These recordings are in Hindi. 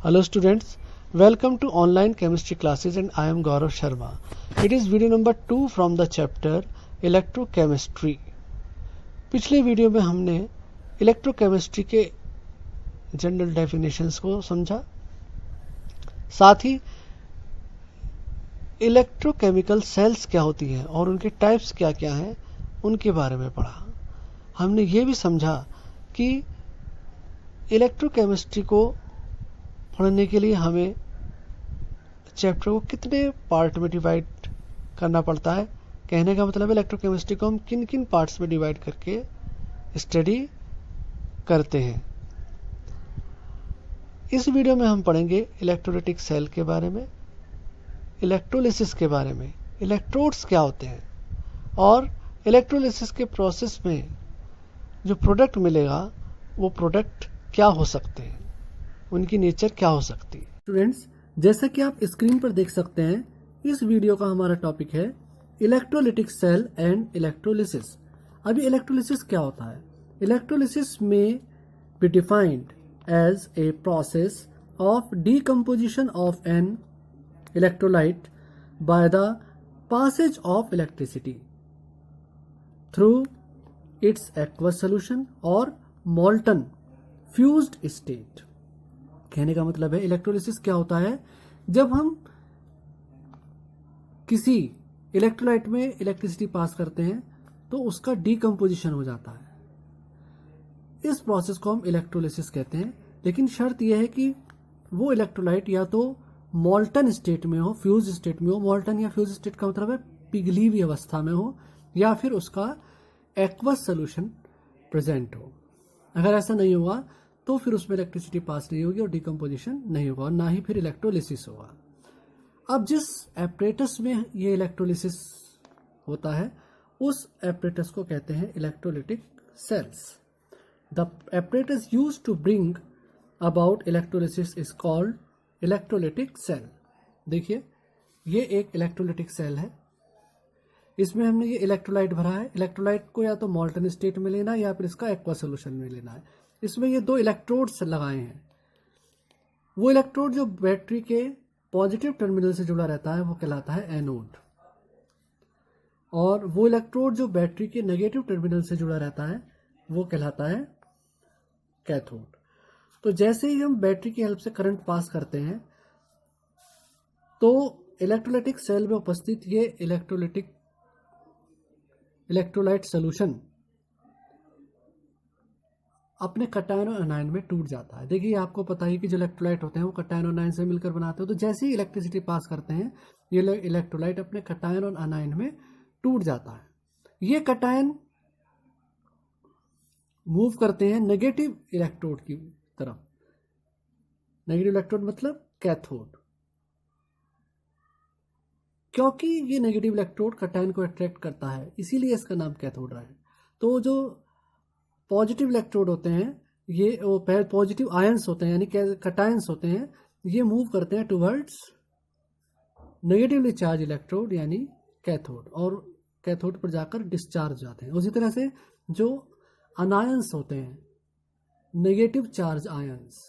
Hello students, welcome to online chemistry classes and I am Gaurav Sharma. It is video number 2 from the chapter Electrochemistry. पिछले वीडियो में हमने इलेक्ट्रोकेमिस्ट्री के जनरल डेफिनेशंस को समझा, साथ ही इलेक्ट्रोकेमिकल सेल्स क्या होती हैं और उनके टाइप्स क्या क्या हैं उनके बारे में पढ़ा। हमने ये भी समझा कि इलेक्ट्रोकेमिस्ट्री को पढ़ने के लिए हमें चैप्टर को कितने पार्ट में डिवाइड करना पड़ता है। कहने का मतलब इलेक्ट्रोकेमिस्ट्री को हम किन किन पार्ट्स में डिवाइड करके स्टडी करते हैं। इस वीडियो में हम पढ़ेंगे इलेक्ट्रोलाइटिक सेल के बारे में, इलेक्ट्रोलिसिस के बारे में, इलेक्ट्रोड्स क्या होते हैं और इलेक्ट्रोलिसिस के प्रोसेस में जो प्रोडक्ट मिलेगा वो प्रोडक्ट क्या हो सकते हैं, उनकी नेचर क्या हो सकती है। स्टूडेंट्स, जैसा कि आप स्क्रीन पर देख सकते हैं, इस वीडियो का हमारा टॉपिक है इलेक्ट्रोलाइटिक सेल एंड इलेक्ट्रोलिसिस। अभी इलेक्ट्रोलिसिस क्या होता है? इलेक्ट्रोलिसिस में be defined as a process of decomposition of an electrolyte by the passage of electricity through its aqueous solution or molten fused state। कहने का मतलब है इलेक्ट्रोलिसिस क्या होता है? जब हम किसी इलेक्ट्रोलाइट में इलेक्ट्रिसिटी पास करते हैं तो उसका डीकम्पोजिशन हो जाता है। इस प्रोसेस को हम इलेक्ट्रोलिसिस कहते हैं, लेकिन शर्त यह है कि वो इलेक्ट्रोलाइट या तो मॉल्टन स्टेट में हो, फ्यूज स्टेट में हो। मॉल्टन या फ्यूज स्टेट का मतलब है पिघली हुई अवस्था में हो, या फिर उसका एक्वस सोल्यूशन प्रेजेंट हो। अगर ऐसा नहीं होगा तो फिर उसमें इलेक्ट्रिसिटी पास नहीं होगी और डीकम्पोजिशन नहीं होगा और ना ही फिर इलेक्ट्रोलिसिस होगा। अब जिस एपरेटस में ये इलेक्ट्रोलिसिस होता है उस एपरेटस को कहते हैं electrolytic cells. The apparatus used to bring about electrolysis is called electrolytic cell. देखिए, ये एक इलेक्ट्रोलाइटिक सेल है। इसमें हमने ये इलेक्ट्रोलाइट भरा है। इलेक्ट्रोलाइट को या तो मॉल्टन स्टेट में लेना है या फिर इसका एक्वा सोल्यूशन में लेना है। इसमें ये दो इलेक्ट्रोड्स लगाए हैं। वो इलेक्ट्रोड जो बैटरी के पॉजिटिव टर्मिनल से जुड़ा रहता है वो कहलाता है एनोड, और वो इलेक्ट्रोड जो बैटरी के नेगेटिव टर्मिनल से जुड़ा रहता है वो कहलाता है कैथोड। तो जैसे ही हम बैटरी की हेल्प से करंट पास करते हैं तो इलेक्ट्रोलाइटिक सेल में उपस्थित ये इलेक्ट्रोलाइट सोल्यूशन अपने कटायन और अनायन में टूट जाता है। देखिए, आपको पता है कि जो इलेक्ट्रोलाइट होते हैं वो कटायन और अनायन से मिलकर बनाते हैं। तो जैसे ही इलेक्ट्रिसिटी पास करते हैं ये इलेक्ट्रोलाइट अपने कटायन और अनायन में टूट जाता है। ये कटायन मूव करते हैं नेगेटिव इलेक्ट्रोड की तरफ। नेगेटिव इलेक्ट्रोड मतलब कैथोड। क्योंकि ये नेगेटिव इलेक्ट्रोड कटायन को अट्रैक्ट करता है, इसीलिए इसका नाम कैथोड रहा है। तो जो पॉजिटिव इलेक्ट्रोड होते हैं, ये वो पॉजिटिव आयंस होते हैं यानी कटायंस होते हैं, ये मूव करते हैं टुवर्ड्स नेगेटिवली चार्ज इलेक्ट्रोड यानी कैथोड, और कैथोड पर जाकर डिस्चार्ज जाते हैं। उसी तरह से जो अनायंस होते हैं, नेगेटिव चार्ज आयंस,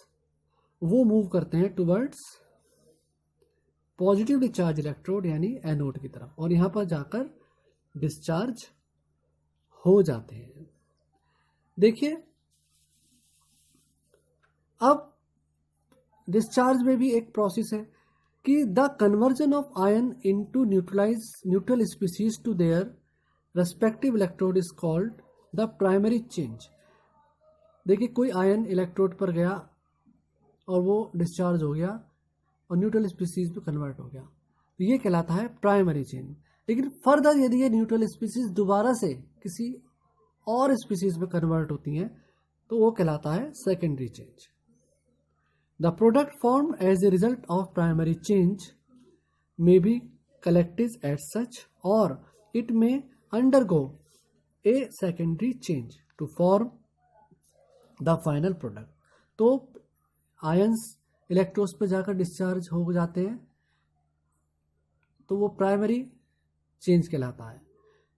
वो मूव करते हैं टुवर्ड्स पॉजिटिवली चार्ज इलेक्ट्रोड यानी एनोड की तरफ, और यहाँ पर जाकर डिस्चार्ज हो जाते हैं। देखिए, अब डिस्चार्ज में भी एक प्रोसेस है कि the conversion of ion into neutral species to their respective electrode is called the primary change. देखिए, कोई आयन इलेक्ट्रोड पर गया और वो डिस्चार्ज हो गया और न्यूट्रल स्पीसीज में कन्वर्ट हो गया, तो ये कहलाता है प्राइमरी चेंज। लेकिन फर्दर यदि ये न्यूट्रल स्पीसीज दोबारा से किसी और स्पीसीज में कन्वर्ट होती हैं तो वो कहलाता है secondary change. The product form as a result of primary change may be collected at such, और it may undergo a secondary change to form the final product. तो आयंस इलेक्ट्रोड्स पर जाकर डिस्चार्ज हो जाते हैं तो वो प्राइमरी चेंज कहलाता है।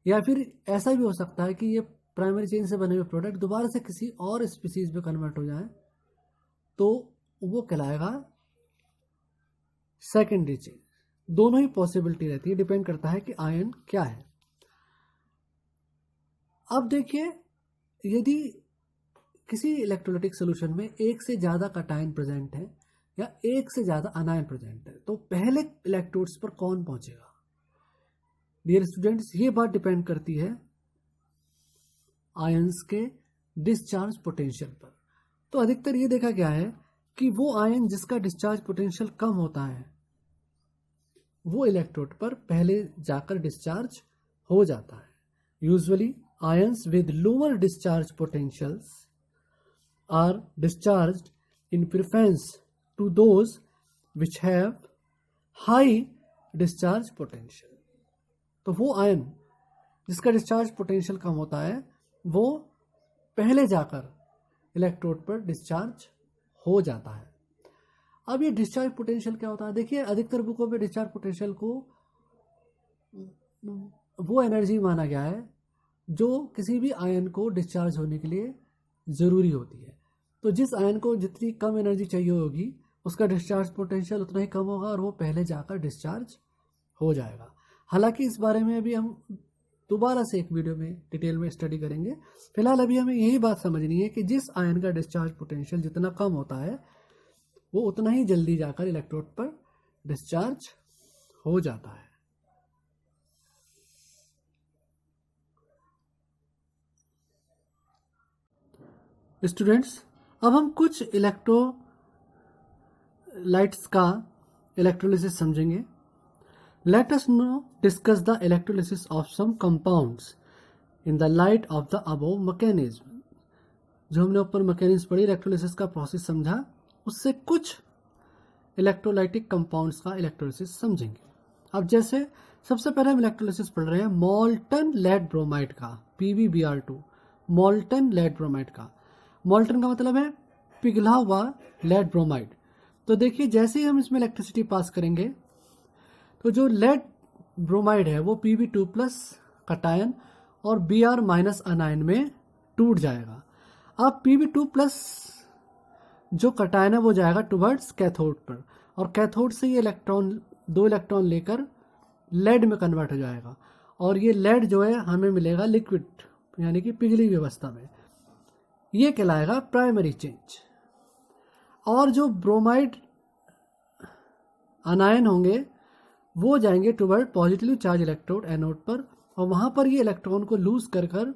या फिर ऐसा भी हो सकता है कि ये प्राइमरी चेन से बने हुए प्रोडक्ट दोबारा से किसी और स्पीसीज में कन्वर्ट हो जाए तो वो कहलाएगा सेकेंडरी चेंज, दोनों ही पॉसिबिलिटी रहती है, डिपेंड करता है कि आयन क्या है। अब देखिए, यदि किसी इलेक्ट्रोलाइटिक सोल्यूशन में एक से ज़्यादा कटायन प्रेजेंट है या एक से ज़्यादा अनायन प्रेजेंट है, तो पहले इलेक्ट्रोड्स पर कौन पहुंचेगा? डियर स्टूडेंट्स, ये बात डिपेंड करती है आयंस के डिस्चार्ज पोटेंशियल पर। तो अधिकतर ये देखा गया है कि वो आयन जिसका डिस्चार्ज पोटेंशियल कम होता है वो इलेक्ट्रोड पर पहले जाकर डिस्चार्ज हो जाता है। Usually ions with lower discharge potentials are discharged in preference to those which have high discharge potential। तो वो आयन जिसका डिस्चार्ज पोटेंशियल कम होता है वो पहले जाकर इलेक्ट्रोड पर डिस्चार्ज हो जाता है। अब ये डिस्चार्ज पोटेंशियल क्या होता है? देखिए, अधिकतर बुकों में डिस्चार्ज पोटेंशियल को वो एनर्जी माना गया है जो किसी भी आयन को डिस्चार्ज होने के लिए ज़रूरी होती है। तो जिस आयन को जितनी कम एनर्जी चाहिए होगी उसका डिस्चार्ज पोटेंशियल उतना ही कम होगा और वो पहले जाकर डिस्चार्ज हो जाएगा। हालांकि इस बारे में अभी हम दोबारा से एक वीडियो में डिटेल में स्टडी करेंगे। फिलहाल अभी हमें यही बात समझनी है कि जिस आयन का डिस्चार्ज पोटेंशियल जितना कम होता है वो उतना ही जल्दी जाकर इलेक्ट्रोड पर डिस्चार्ज हो जाता है। स्टूडेंट्स, अब हम कुछ इलेक्ट्रोलाइट्स का इलेक्ट्रोलिसिस समझेंगे। Let us now discuss the electrolysis of some compounds in the light of the above mechanism. जो हमने ऊपर मैकेनिज्म पढ़ी, इलेक्ट्रोलिसिस का प्रोसेस समझा, उससे कुछ इलेक्ट्रोलाइटिक कंपाउंड्स का इलेक्ट्रोलिसिस समझेंगे। अब जैसे सबसे पहले हम इलेक्ट्रोलिसिस पढ़ रहे हैं मोल्टन लेड ब्रोमाइड का, PbBr2, मोल्टन लेड ब्रोमाइड का। मोल्टन का मतलब है पिघला हुआ लेड ब्रोमाइड। तो देखिए, जैसे ही हम इसमें इलेक्ट्रिसिटी पास करेंगे तो जो लेड ब्रोमाइड है वो Pb2+ कटायन और Br- अनायन में टूट जाएगा। अब Pb2+ जो कटायन है वो जाएगा टुवर्ड्स कैथोड पर और कैथोड से ये इलेक्ट्रॉन 2 इलेक्ट्रॉन लेकर लेड में कन्वर्ट हो जाएगा और ये लेड जो है हमें मिलेगा लिक्विड यानी कि पिघली हुई अवस्था में। ये कहलाएगा प्राइमरी चेंज। और जो ब्रोमाइड अनायन होंगे वो जाएंगे toward positively charge electrode anode पर और वहां पर ये इलेक्ट्रॉन को लूज कर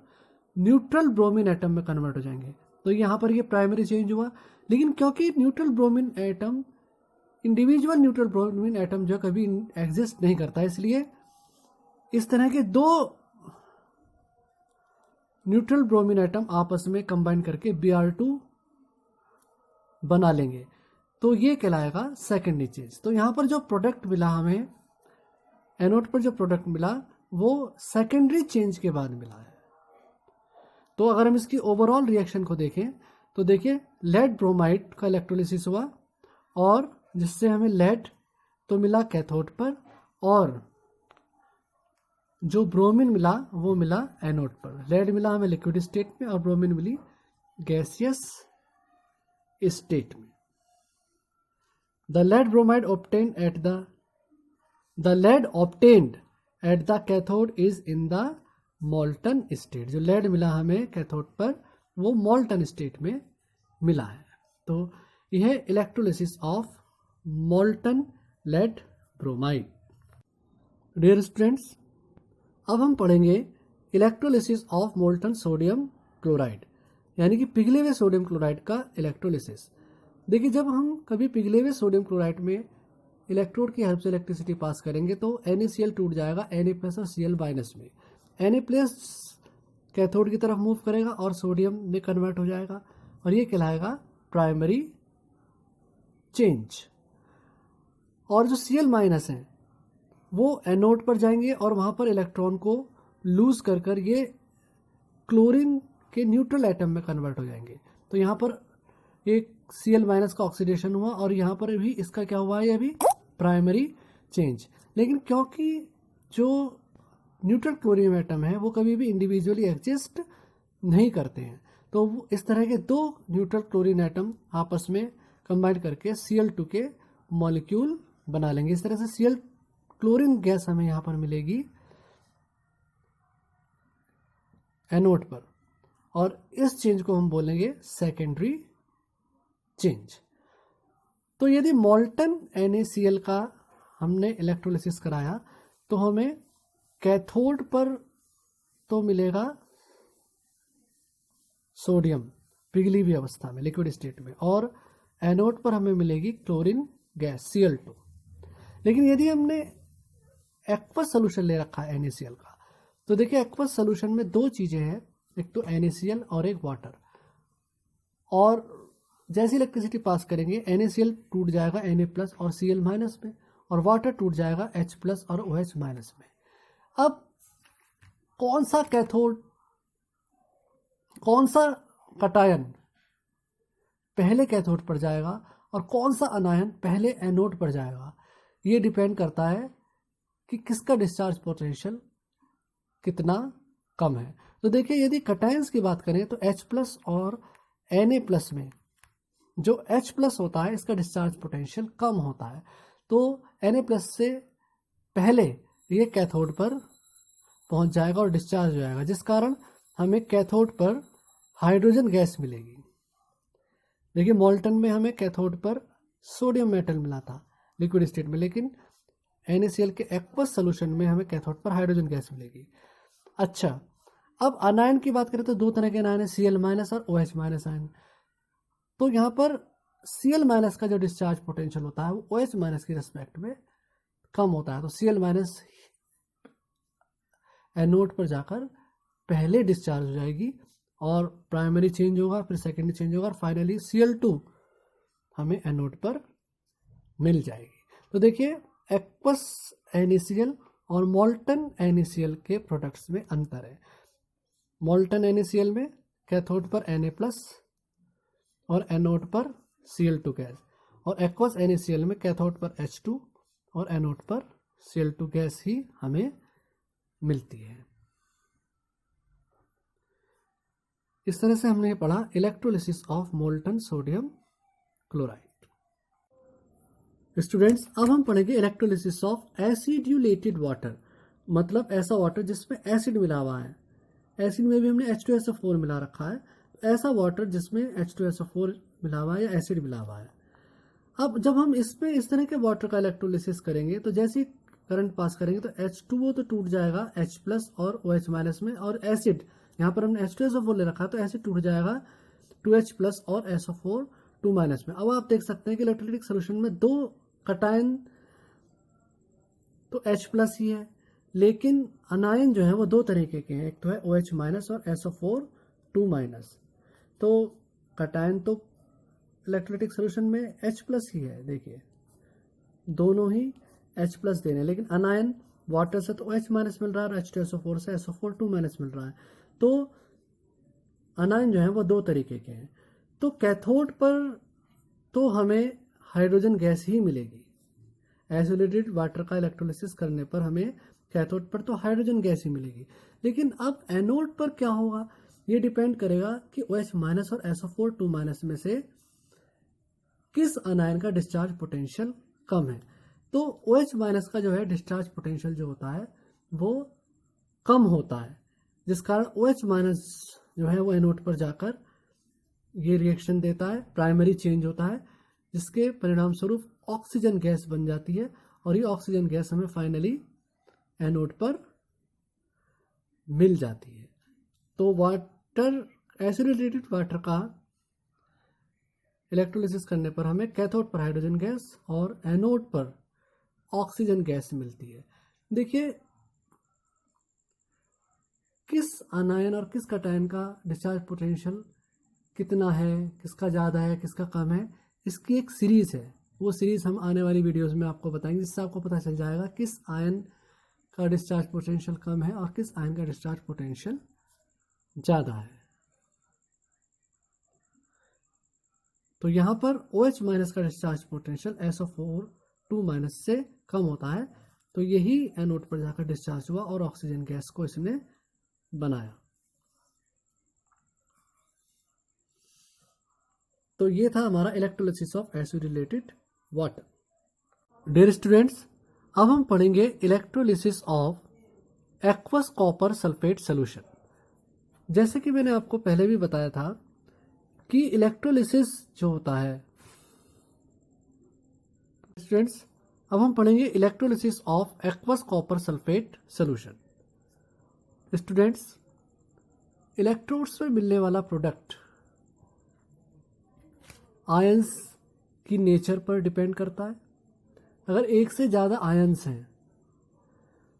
न्यूट्रल ब्रोमीन एटम में कन्वर्ट हो जाएंगे। तो यहाँ पर ये प्राइमरी चेंज हुआ। लेकिन क्योंकि neutral bromine atom, individual neutral bromine atom जो कभी एग्जिस्ट नहीं करता, इसलिए इस तरह के 2 न्यूट्रल ब्रोमीन एटम आपस में कंबाइन करके Br2 बना लेंगे। तो ये कहलाएगा सेकेंडरी चेंज। तो यहाँ पर जो प्रोडक्ट मिला हमें, एनोड पर जो प्रोडक्ट मिला वो सेकेंडरी चेंज के बाद मिला है। तो अगर हम इसकी ओवरऑल रिएक्शन को देखें तो देखिए, लेड ब्रोमाइड का इलेक्ट्रोलिसिस हुआ और जिससे हमें लेड तो मिला कैथोड पर और जो ब्रोमीन मिला वो मिला एनोड पर। लेड मिला हमें लिक्विड स्टेट में और ब्रोमीन मिली गैसियस स्टेट में। The lead bromide obtained at the cathode is in the molten state। जो lead मिला हमें कैथोड पर वो molten state में मिला है। तो यह electrolysis of molten lead bromide। Dear students, अब हम पढ़ेंगे electrolysis of molten sodium chloride यानी कि पिघले हुए सोडियम क्लोराइड का इलेक्ट्रोलिसिस। देखिए, जब हम कभी पिघले हुए सोडियम क्लोराइड में इलेक्ट्रोड की हेल्प से इलेक्ट्रिसिटी पास करेंगे तो NaCl टूट जाएगा Na+ और Cl- में। Na+ कैथोड की तरफ मूव करेगा और सोडियम में कन्वर्ट हो जाएगा और ये कहलाएगा प्राइमरी चेंज। और जो Cl- है वो एनोड पर जाएंगे और वहां पर इलेक्ट्रॉन को लूज कर ये क्लोरीन के न्यूट्रल एटम में कन्वर्ट हो जाएंगे। तो यहाँ पर एक Cl- का ऑक्सीडेशन हुआ और यहाँ पर भी इसका क्या हुआ है, अभी प्राइमरी चेंज। लेकिन क्योंकि जो न्यूट्रल क्लोरीन एटम है वो कभी भी इंडिविजुअली एग्जिस्ट नहीं करते हैं, तो इस तरह के 2 न्यूट्रल क्लोरीन एटम आपस में कंबाइन करके Cl2 के मॉलिक्यूल बना लेंगे। इस तरह से Cl क्लोरीन गैस हमें यहाँ पर मिलेगी एनोड पर, और इस चेंज को हम बोलेंगे सेकेंडरी चेंज। तो यदि मोल्टन NaCl का हमने इलेक्ट्रोलिसिस कराया तो हमें कैथोड पर तो मिलेगा सोडियम पिघली हुई अवस्था में, लिक्विड स्टेट में, और एनोड पर हमें मिलेगी क्लोरीन गैस Cl2। लेकिन यदि हमने एक्वस सोल्यूशन ले रखा है NaCl का, तो देखिए एक्वस सोल्यूशन में दो चीजें हैं, एक तो NaCl और एक वाटर, और जैसी इलेक्ट्रिसिटी पास करेंगे NaCl टूट जाएगा Na+ और Cl- में, और वाटर टूट जाएगा H+ और OH- में। अब कौन सा कैथोड, कौन सा कटायन पहले कैथोड पर जाएगा और कौन सा अनायन पहले एनोड पर जाएगा, ये डिपेंड करता है कि किसका डिस्चार्ज पोटेंशियल कितना कम है। तो देखिए यदि कटायंस की बात करें तो H+ और Na+ में जो H+ होता है इसका डिस्चार्ज पोटेंशियल कम होता है, तो Na+ से पहले ये कैथोड पर पहुंच जाएगा और डिस्चार्ज हो जाएगा, जिस कारण हमें कैथोड पर हाइड्रोजन गैस मिलेगी। देखिए मोल्टन में हमें कैथोड पर सोडियम मेटल मिला था लिक्विड स्टेट में, लेकिन NaCl के एक्वस सोल्यूशन में हमें कैथोड पर हाइड्रोजन गैस मिलेगी। अच्छा, अब अनायन की बात करें तो दो तरह के अनायन है, Cl- और OH- आयन। तो यहाँ पर Cl- का जो डिस्चार्ज पोटेंशियल होता है वो OH- की रिस्पेक्ट में कम होता है, तो Cl- एनोड पर जाकर पहले डिस्चार्ज हो जाएगी और प्राइमरी चेंज होगा, फिर सेकेंडरी चेंज होगा, और फाइनली Cl2 हमें एनोड पर मिल जाएगी। तो देखिए एक्वस NaCl और मोल्टन NaCl के प्रोडक्ट्स में अंतर है। मोल्टन NaCl में कैथोड पर Na+ और एनोड पर Cl2 गैस, और एक्वस NaCl में कैथोड पर H2 और एनोड पर Cl2 गैस ही हमें मिलती है। इस तरह से हमने पढ़ा electrolysis of molten sodium chloride. Students, अब हम पढ़ेंगे इलेक्ट्रोलिसिस ऑफ एसिड्यूलेटेड वाटर, मतलब ऐसा वाटर जिसमें एसिड मिला हुआ है। एसिड में भी हमने H2SO4 मिला रखा है, ऐसा वाटर जिसमें H2SO4 मिला हुआ है या एसिड मिला हुआ है। अब जब हम इसमें इस तरह के वाटर का इलेक्ट्रोलिसिस करेंगे तो जैसे करंट पास करेंगे तो H2O तो टूट जाएगा H+ और OH- में, और एसिड यहाँ पर हमने H2SO4 ले रखा है तो एसिड टूट जाएगा 2H+ और SO4 2- में। अब आप देख सकते हैं कि इलेक्ट्रोलाइटिक सोल्यूशन में दो कटायन तो H+ ही है, लेकिन अनायन जो है वो दो तरीके के हैं, एक तो है OH- और SO4 2-। तो कटायन तो इलेक्ट्रोलाइटिक सोल्यूशन में H+ ही है, देखिए दोनों ही H+ दे रहे हैं, लेकिन अनायन वाटर से तो OH- मिल रहा है और H2SO4 से SO4 2- मिल रहा है। तो अनायन जो है वो दो तरीके के हैं। तो कैथोड पर तो हमें हाइड्रोजन गैस ही मिलेगी, आइसोलेटेड वाटर का इलेक्ट्रोलिसिस करने पर हमें कैथोड पर तो हाइड्रोजन गैस ही मिलेगी। लेकिन अब एनोड पर क्या होगा, ये डिपेंड करेगा कि OH- और SO4 2- में से किस अनायन का डिस्चार्ज पोटेंशियल कम है। तो OH- का जो है डिस्चार्ज पोटेंशियल जो होता है वो कम होता है, जिस कारण OH- जो है वो एनोड पर जाकर ये रिएक्शन देता है, प्राइमरी चेंज होता है, जिसके परिणाम स्वरूप ऑक्सीजन गैस बन जाती है, और ये ऑक्सीजन गैस हमें फाइनली एनोड पर मिल जाती है। तो वाटर, एसिडेटेड वाटर का इलेक्ट्रोलिसिस करने पर हमें कैथोड पर हाइड्रोजन गैस और एनोड पर ऑक्सीजन गैस मिलती है। देखिए किस अनायन और किस कटायन का डिस्चार्ज पोटेंशियल कितना है, किसका ज़्यादा है, किसका कम है, इसकी एक सीरीज़ है। वो सीरीज़ हम आने वाली वीडियोस में आपको बताएंगे, जिससे आपको पता चल जाएगा किस आयन का डिस्चार्ज पोटेंशियल कम है और किस आयन का डिस्चार्ज पोटेंशियल ज़्यादा है। तो यहाँ पर OH- का डिस्चार्ज पोटेंशियल SO4 2- से कम होता है, तो यही एनोड पर जाकर डिस्चार्ज हुआ और ऑक्सीजन गैस को इसने बनाया। तो ये था हमारा electrolysis of acid related water. Dear students, अब हम पढ़ेंगे electrolysis of aqueous copper sulphate solution. जैसे कि मैंने आपको पहले भी बताया था कि इलेक्ट्रोलिसिस जो होता है, स्टूडेंट्स अब हम पढ़ेंगे electrolysis of aqueous copper sulphate solution. Students, electrodes में मिलने वाला प्रोडक्ट आयंस की नेचर पर डिपेंड करता है। अगर एक से ज़्यादा आयंस हैं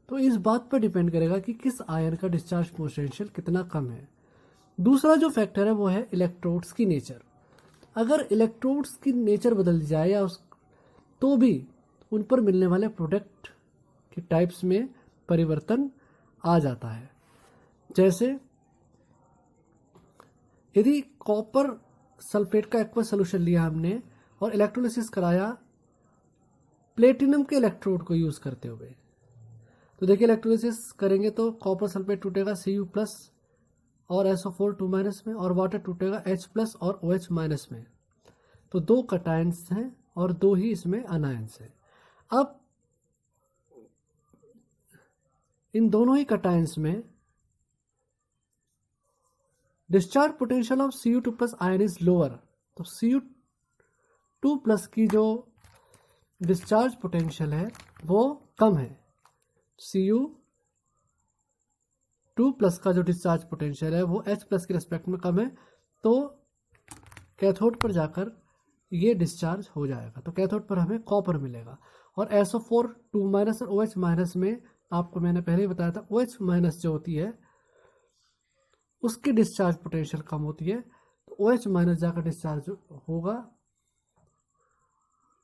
तो इस बात पर डिपेंड करेगा कि किस आयन का डिस्चार्ज पोटेंशियल कितना कम है। दूसरा जो फैक्टर है वो है इलेक्ट्रोड्स की नेचर। अगर इलेक्ट्रोड्स की नेचर बदल जाए या तो भी उन पर मिलने वाले प्रोडक्ट की टाइप्स में परिवर्तन आ जाता है। जैसे यदि कॉपर सल्फेट का एक्वस सोल्यूशन लिया हमने और इलेक्ट्रोलिसिस कराया प्लेटिनम के इलेक्ट्रोड को यूज करते हुए, तो देखिए इलेक्ट्रोलिसिस करेंगे तो कॉपर सल्फेट टूटेगा Cu+ और SO4 2- में, और वाटर टूटेगा H+ और OH- में। तो 2 कटायंस हैं और 2 ही इसमें अनायंस हैं। अब इन दोनों ही कटायंस में discharge potential of Cu2+ ion is lower. तो Cu2+ की जो डिस्चार्ज पोटेंशियल है वो कम है। Cu2+ का जो डिस्चार्ज पोटेंशियल है वो H+ के रेस्पेक्ट में कम है, तो कैथोड पर जाकर ये डिस्चार्ज हो जाएगा। तो कैथोड पर हमें कॉपर मिलेगा। और SO4 2- और OH- में आपको मैंने पहले ही बताया था OH- जो होती है उसकी डिस्चार्ज पोटेंशियल कम होती है, तो OH- जाकर डिस्चार्ज होगा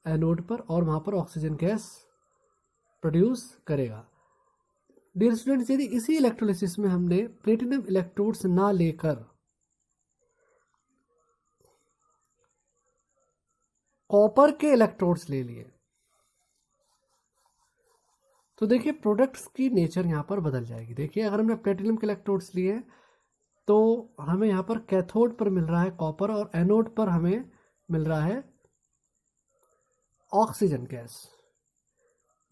एनोड पर और वहां पर ऑक्सीजन गैस प्रोड्यूस करेगा। डियर स्टूडेंट्स, यदि इसी इलेक्ट्रोलिसिस में हमने प्लेटिनम इलेक्ट्रोड्स ना लेकर कॉपर के इलेक्ट्रोड्स ले लिए तो देखिए प्रोडक्ट्स की नेचर यहां पर बदल जाएगी। देखिए अगर हमने प्लेटिनम के इलेक्ट्रोड्स लिए तो हमें यहां पर कैथोड पर मिल रहा है कॉपर और एनोड पर हमें मिल रहा है ऑक्सीजन गैस।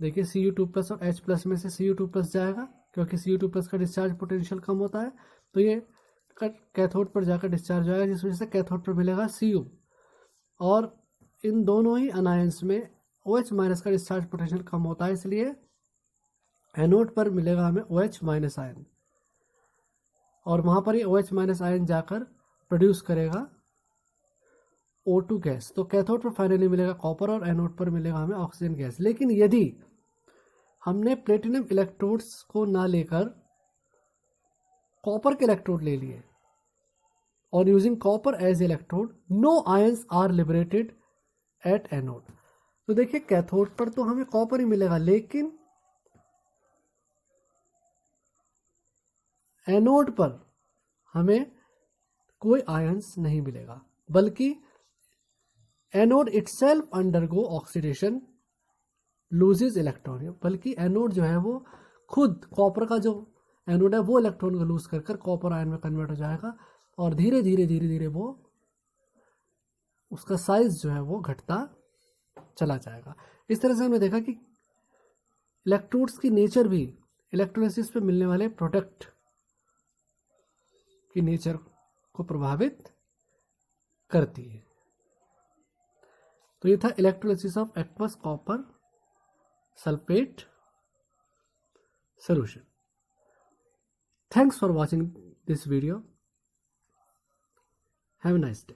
देखिए Cu2+ और H+ में से Cu2+ जाएगा क्योंकि Cu2+ का डिस्चार्ज पोटेंशियल कम होता है, तो ये कैथोड पर जाकर डिस्चार्ज होगा, जिस वजह से कैथोड पर मिलेगा Cu। और इन दोनों ही अनायंस में OH- का डिस्चार्ज पोटेंशियल कम होता है, इसलिए एनोड पर मिलेगा हमें OH- आयन, और वहां पर ये OH- आयन जाकर प्रोड्यूस करेगा O2 गैस। तो कैथोड पर फाइनली मिलेगा कॉपर और एनोड पर मिलेगा हमें ऑक्सीजन गैस। लेकिन यदि हमने प्लेटिनम इलेक्ट्रोड्स को ना लेकर कॉपर के इलेक्ट्रोड ले लिए और using copper as electrode, no ions are liberated at anode. तो देखिए कैथोड पर तो हमें कॉपर ही मिलेगा, लेकिन एनोड पर हमें कोई आयंस नहीं मिलेगा, बल्कि anode itself undergo oxidation loses electron. बल्कि एनोड जो है वो खुद कॉपर का जो एनोड है वो इलेक्ट्रॉन को लूज कर कॉपर आयन में कन्वर्ट हो जाएगा और धीरे धीरे वो उसका साइज जो है वो घटता चला जाएगा। इस तरह से हमने देखा कि इलेक्ट्रोड्स की नेचर भी इलेक्ट्रोलिसिस पे मिलने वाले प्रोडक्ट की नेचर को प्रभावित करती है। तो ये था electrolysis of aqueous copper sulphate solution. Thanks for watching this video. Have a nice day.